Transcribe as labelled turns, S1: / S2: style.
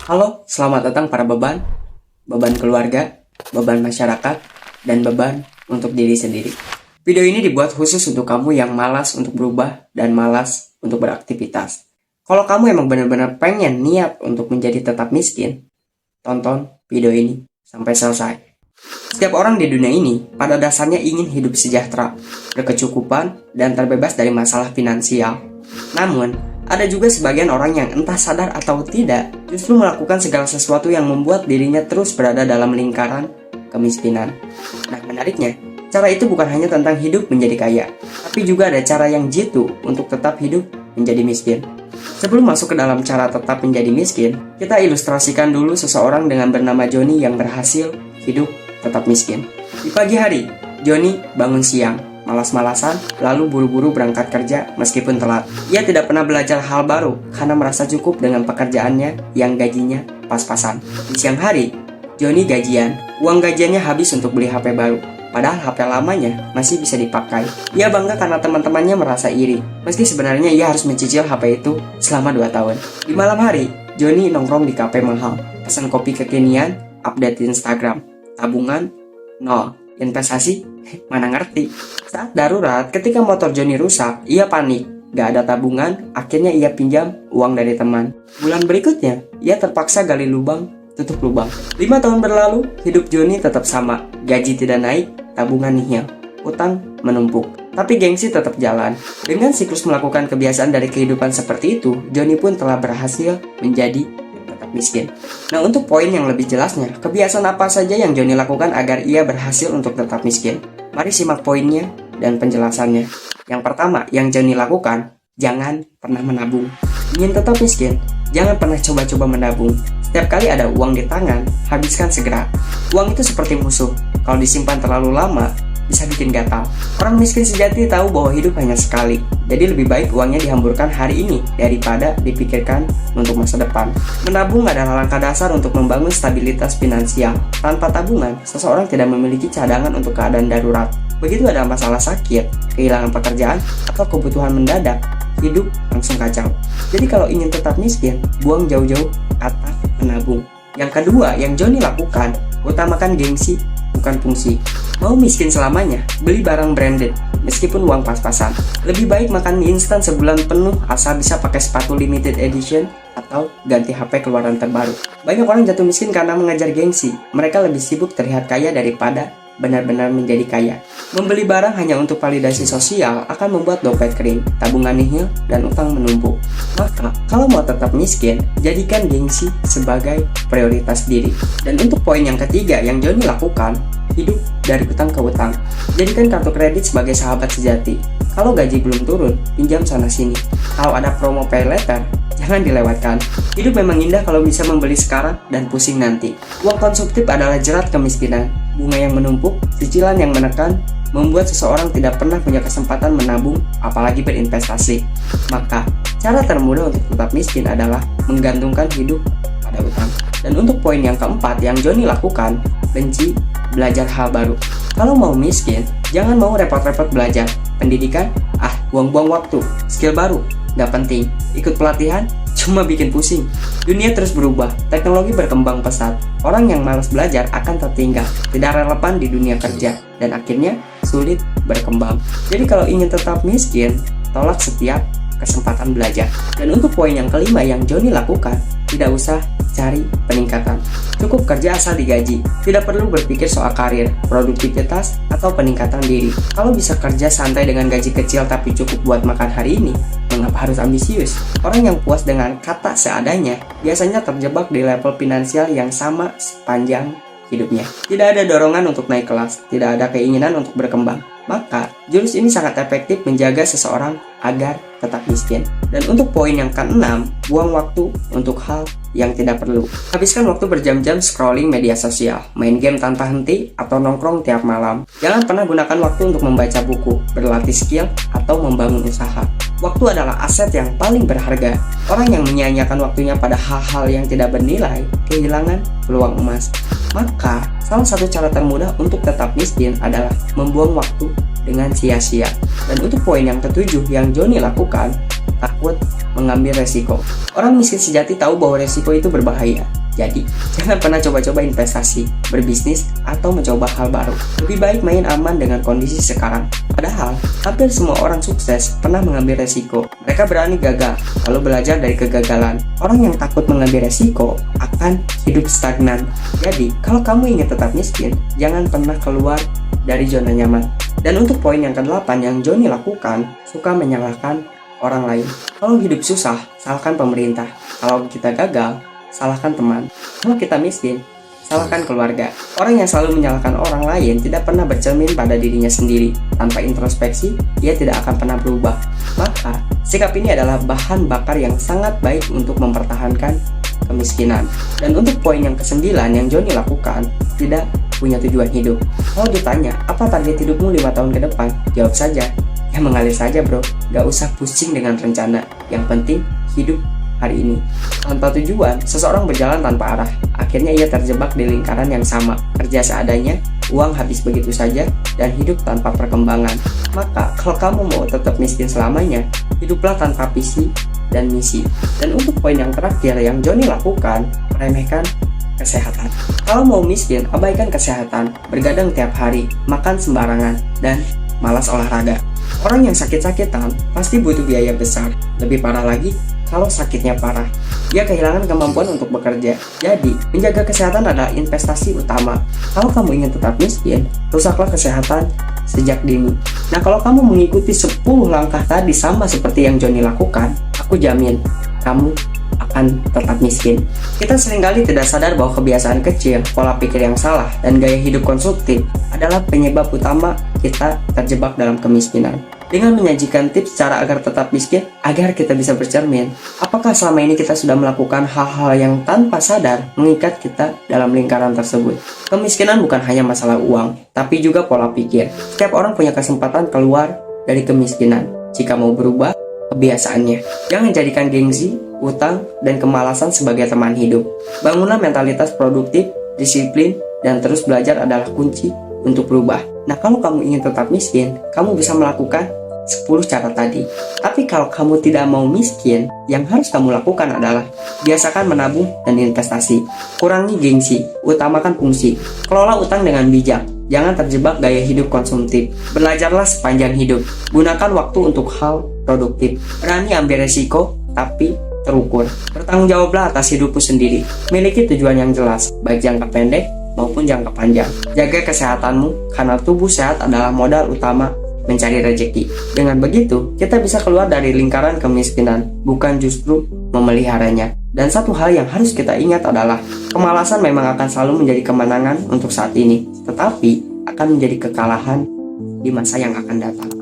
S1: Halo, selamat datang para beban, beban keluarga, beban masyarakat, dan beban untuk diri sendiri. Video ini dibuat khusus untuk kamu yang malas untuk berubah dan malas untuk beraktivitas. Kalau kamu emang benar-benar pengen niat untuk menjadi tetap miskin, tonton video ini sampai selesai. Setiap orang di dunia ini pada dasarnya ingin hidup sejahtera, berkecukupan, dan terbebas dari masalah finansial. Namun, ada juga sebagian orang yang entah sadar atau tidak justru melakukan segala sesuatu yang membuat dirinya terus berada dalam lingkaran kemiskinan. Nah, menariknya, cara itu bukan hanya tentang hidup menjadi kaya, tapi juga ada cara yang jitu untuk tetap hidup menjadi miskin. Sebelum masuk ke dalam cara tetap menjadi miskin, kita ilustrasikan dulu seseorang dengan bernama Johnny yang berhasil hidup tetap miskin. Di pagi hari, Johnny bangun siang, malas-malasan, lalu buru-buru berangkat kerja meskipun telat. Ia tidak pernah belajar hal baru karena merasa cukup dengan pekerjaannya yang gajinya pas-pasan. Di siang hari, Johnny gajian. Uang gajiannya habis untuk beli HP baru. Padahal HP lamanya masih bisa dipakai. Ia bangga karena teman-temannya merasa iri, meski sebenarnya ia harus mencicil HP itu selama 2 tahun. Di malam hari, Johnny nongkrong di kafe mahal, pesan kopi kekinian, update Instagram. Tabungan, nol. Investasi, mana ngerti. Saat darurat, ketika motor Johnny rusak, ia panik. Gak ada tabungan, akhirnya ia pinjam uang dari teman. Bulan berikutnya, ia terpaksa gali lubang, tutup lubang. 5 tahun berlalu, hidup Johnny tetap sama. Gaji tidak naik, tabungan nihil, utang menumpuk. Tapi gengsi tetap jalan. Dengan siklus melakukan kebiasaan dari kehidupan seperti itu, Johnny pun telah berhasil menjadi tetap miskin. Nah, untuk poin yang lebih jelasnya, kebiasaan apa saja yang Johnny lakukan agar ia berhasil untuk tetap miskin? Mari simak poinnya dan penjelasannya. Yang pertama, yang Johnny lakukan, jangan pernah menabung. Ingin tetap miskin? Jangan pernah coba-coba menabung. Setiap kali ada uang di tangan, habiskan segera. Uang itu seperti musuh. Kalau disimpan terlalu lama, bisa bikin gatal. Orang miskin sejati tahu bahwa hidup hanya sekali. Jadi lebih baik uangnya dihamburkan hari ini daripada dipikirkan untuk masa depan. Menabung adalah langkah dasar untuk membangun stabilitas finansial. Tanpa tabungan, seseorang tidak memiliki cadangan untuk keadaan darurat. Begitu ada masalah sakit, kehilangan pekerjaan, atau kebutuhan mendadak, hidup langsung kacau. Jadi kalau ingin tetap miskin, buang jauh-jauh kata menabung. Yang kedua, yang Johnny lakukan, utamakan gengsi, bukan fungsi. Mau miskin selamanya, beli barang branded, meskipun uang pas-pasan. Lebih baik makan mie instan sebulan penuh asal bisa pakai sepatu limited edition atau ganti HP keluaran terbaru. Banyak orang jatuh miskin karena mengejar gengsi. Mereka lebih sibuk terlihat kaya daripada benar-benar menjadi kaya. Membeli barang hanya untuk validasi sosial akan membuat dompet kering, tabungan nihil, dan utang menumpuk. Maka, kalau mau tetap miskin, jadikan gengsi sebagai prioritas diri. Dan untuk poin yang ketiga yang Johnny lakukan, hidup dari utang ke utang. Jadikan kartu kredit sebagai sahabat sejati. Kalau gaji belum turun, pinjam sana-sini. Kalau ada promo pay later, jangan dilewatkan. Hidup memang indah kalau bisa membeli sekarang dan pusing nanti. Uang konsumtif adalah jerat kemiskinan. Bunga yang menumpuk, cicilan yang menekan, membuat seseorang tidak pernah punya kesempatan menabung, apalagi berinvestasi. Maka, cara termudah untuk tetap miskin adalah menggantungkan hidup pada utang. Dan untuk poin yang keempat yang Johnny lakukan, benci belajar hal baru. Kalau mau miskin, jangan mau repot-repot belajar. Pendidikan, buang-buang waktu. Skill baru, gak penting. Ikut pelatihan, cuma bikin pusing. Dunia terus berubah, teknologi berkembang pesat. Orang yang malas belajar akan tertinggal, tidak relevan di dunia kerja, dan akhirnya sulit berkembang. Jadi kalau ingin tetap miskin, tolak setiap kesempatan belajar. Dan untuk poin yang kelima yang Johnny lakukan, tidak usah cari peningkatan. Cukup kerja asal digaji. Tidak perlu berpikir soal karir, produktivitas, atau peningkatan diri. Kalau bisa kerja santai dengan gaji kecil tapi cukup buat makan hari ini, mengapa harus ambisius? Orang yang puas dengan kata seadanya biasanya terjebak di level finansial yang sama sepanjang hidupnya. Tidak ada dorongan untuk naik kelas, tidak ada keinginan untuk berkembang. Maka, jurus ini sangat efektif menjaga seseorang agar tetap miskin. Dan untuk poin yang keenam, buang waktu untuk hal yang tidak perlu. Habiskan waktu berjam-jam scrolling media sosial, main game tanpa henti, atau nongkrong tiap malam. Jangan pernah gunakan waktu untuk membaca buku, berlatih skill, atau membangun usaha. Waktu adalah aset yang paling berharga. Orang yang menyia-nyiakan waktunya pada hal-hal yang tidak bernilai, kehilangan peluang emas. Maka, salah satu cara termudah untuk tetap miskin adalah membuang waktu dengan sia-sia. Dan untuk poin yang ketujuh yang Johnny lakukan, takut mengambil resiko. Orang miskin sejati tahu bahwa resiko itu berbahaya. Jadi, jangan pernah coba-coba investasi, berbisnis, atau mencoba hal baru. Lebih baik main aman dengan kondisi sekarang. Padahal, hampir semua orang sukses pernah mengambil resiko. Mereka berani gagal, lalu belajar dari kegagalan. Orang yang takut mengambil resiko akan hidup stagnan. Jadi, kalau kamu ingin tetap miskin, jangan pernah keluar dari zona nyaman. Dan untuk poin yang ke-8 yang Johnny lakukan, suka menyalahkan orang lain. Kalau hidup susah, salahkan pemerintah. Kalau kita gagal, salahkan teman. Kalau kita miskin, salahkan keluarga. Orang yang selalu menyalahkan orang lain tidak pernah bercermin pada dirinya sendiri. Tanpa introspeksi, ia tidak akan pernah berubah. Maka, sikap ini adalah bahan bakar yang sangat baik untuk mempertahankan kemiskinan. Dan untuk poin yang ke-9 yang Johnny lakukan, tidak punya tujuan hidup. Kalau ditanya, apa target hidupmu 5 tahun ke depan? Jawab saja, ya mengalir saja bro. Gak usah pusing dengan rencana. Yang penting, hidup hari ini. Tanpa tujuan, seseorang berjalan tanpa arah. Akhirnya ia terjebak di lingkaran yang sama. Kerja seadanya, uang habis begitu saja, dan hidup tanpa perkembangan. Maka, kalau kamu mau tetap miskin selamanya, hiduplah tanpa visi dan misi. Dan untuk poin yang terakhir yang Johnny lakukan, meremehkan kesehatan. Kalau mau miskin, abaikan kesehatan, bergadang tiap hari, makan sembarangan, dan malas olahraga. Orang yang sakit-sakitan pasti butuh biaya besar. Lebih parah lagi, kalau sakitnya parah, dia kehilangan kemampuan untuk bekerja. Jadi, menjaga kesehatan adalah investasi utama. Kalau kamu ingin tetap miskin, rusaklah kesehatan sejak dini. Nah, kalau kamu mengikuti 10 langkah tadi sama seperti yang Johnny lakukan, aku jamin kamu akan tetap miskin. Kita seringkali tidak sadar bahwa kebiasaan kecil, pola pikir yang salah, dan gaya hidup konsumtif adalah penyebab utama kita terjebak dalam kemiskinan. Dengan menyajikan tips cara agar tetap miskin, agar kita bisa bercermin, apakah selama ini kita sudah melakukan hal-hal yang tanpa sadar mengikat kita dalam lingkaran tersebut? Kemiskinan bukan hanya masalah uang, tapi juga pola pikir. Setiap orang punya kesempatan keluar dari kemiskinan jika mau berubah kebiasaannya. Jangan jadikan gengsi, utang, dan kemalasan sebagai teman hidup. Bangunlah mentalitas produktif, disiplin, dan terus belajar adalah kunci untuk berubah. Nah, kalau kamu ingin tetap miskin, kamu bisa melakukan 10 cara tadi. Tapi kalau kamu tidak mau miskin, yang harus kamu lakukan adalah biasakan menabung dan investasi. Kurangi gengsi, utamakan fungsi. Kelola utang dengan bijak. Jangan terjebak gaya hidup konsumtif. Belajarlah sepanjang hidup. Gunakan waktu untuk hal produktif. Berani ambil resiko, tapi terukur. Bertanggung jawablah atas hidupmu sendiri. Miliki tujuan yang jelas, baik jangka pendek maupun jangka panjang. Jaga kesehatanmu, karena tubuh sehat adalah modal utama mencari rezeki. Dengan begitu, kita bisa keluar dari lingkaran kemiskinan, bukan justru memeliharanya. Dan satu hal yang harus kita ingat adalah, kemalasan memang akan selalu menjadi kemenangan untuk saat ini, tetapi akan menjadi kekalahan di masa yang akan datang.